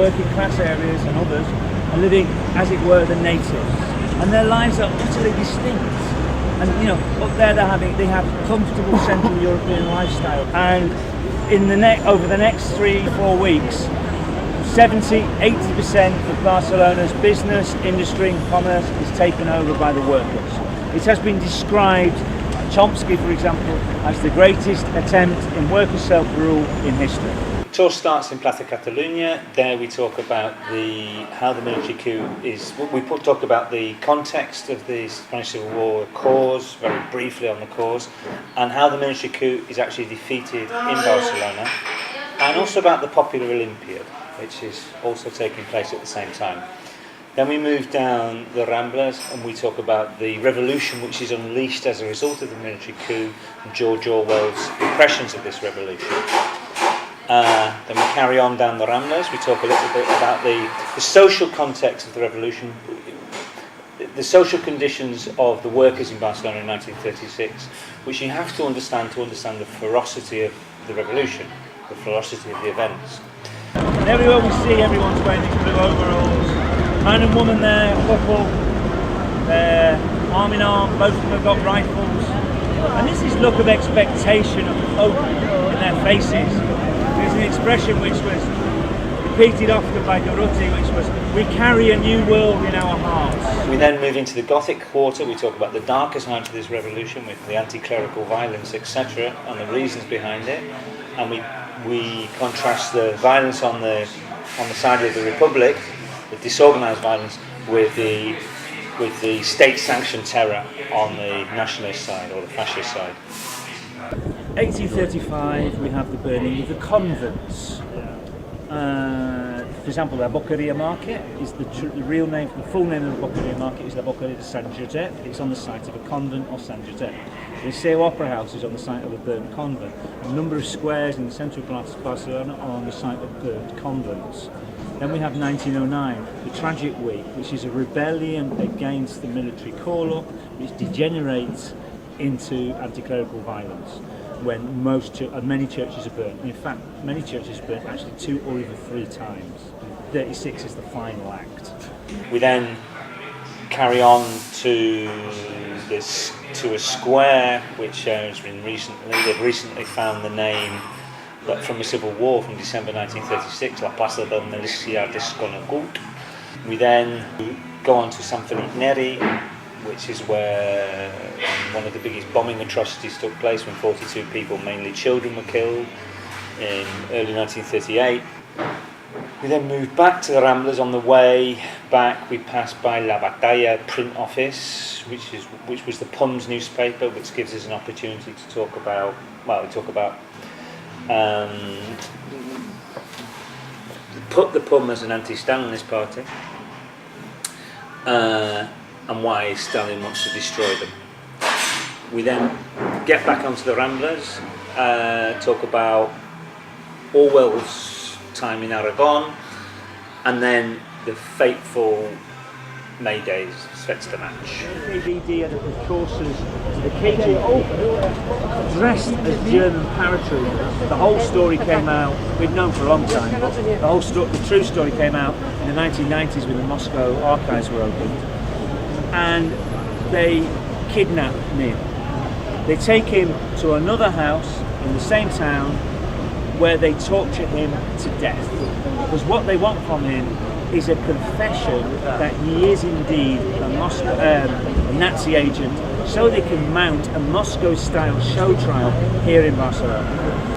working class areas and others are living, as it were, the natives, and their lives are utterly distinct. And up there they have comfortable Central European lifestyle. And over the next 3-4 weeks, 70-80% of Barcelona's business, industry and commerce is taken over by the workers. It has been described, Chomsky for example, as the greatest attempt in worker self-rule in history. The tour starts in Plaza Catalunya. There we talk about how the military coup talk about the context of the Spanish Civil War, cause, very briefly on the cause, and how the military coup is actually defeated in Barcelona, and also about the popular Olympiad, which is also taking place at the same time. Then we move down the Ramblas and we talk about the revolution which is unleashed as a result of the military coup and George Orwell's impressions of this revolution. Then we carry on down the Ramblas. We talk a little bit about the social context of the revolution, the social conditions of the workers in Barcelona in 1936, which you have to understand the ferocity of the revolution, the ferocity of the events. And everywhere we see, everyone's wearing these blue overalls. Man and woman there, a couple, they're arm in arm, both of them have got rifles. And this is look of expectation, of hope in their faces. There's an expression which was repeated often by Durruti, which was, we carry a new world in our hearts. We then move into the Gothic quarter. We talk about the darker side of this revolution with the anti-clerical violence, etc., and the reasons behind it. And we contrast the violence on the side of the Republic, the disorganised violence, with the state-sanctioned terror on the nationalist side or the fascist side. 1835, we have the burning of the convents. For example, La Boqueria Market is the real name, the full name of the Boqueria Market is La Boqueria de Sant Josep. It's on the site of a convent of Sant Josep. The Liceo Opera House is on the site of a burnt convent. A number of squares in the central part of Barcelona are on the site of burnt convents. Then we have 1909, the Tragic Week, which is a rebellion against the military call-up, which degenerates into anti-clerical violence, when many churches are burnt. In fact, many churches are burnt actually 2 or even 3 times. 36 is the final act. We then carry on to a square which has been they've recently found the name, but from the Civil War from December 1936, La Plaza del Milicia Desconegut. We then go on to San Felipe Neri, which is where one of the biggest bombing atrocities took place, when 42 people, mainly children, were killed in early 1938. We then moved back to the Ramblas. On the way back, we passed by La Batalla print office, which was the PUM's newspaper, which gives us an opportunity to talk about put the PUM as an anti-Stalinist party, and why Stalin wants to destroy them. We then get back onto the Ramblas, talk about Orwell's time in Aragon, and then the fateful May Days, Svetstamatch. KVD and the precursors to the KGB, dressed as German paratroopers. The whole story came out, we'd known for a long time, but the true story came out in the 1990s when the Moscow archives were opened, and they kidnap Nin. They take him to another house in the same town where they torture him to death. Because what they want from him is a confession that he is indeed a Nazi agent, so they can mount a Moscow-style show trial here in Barcelona.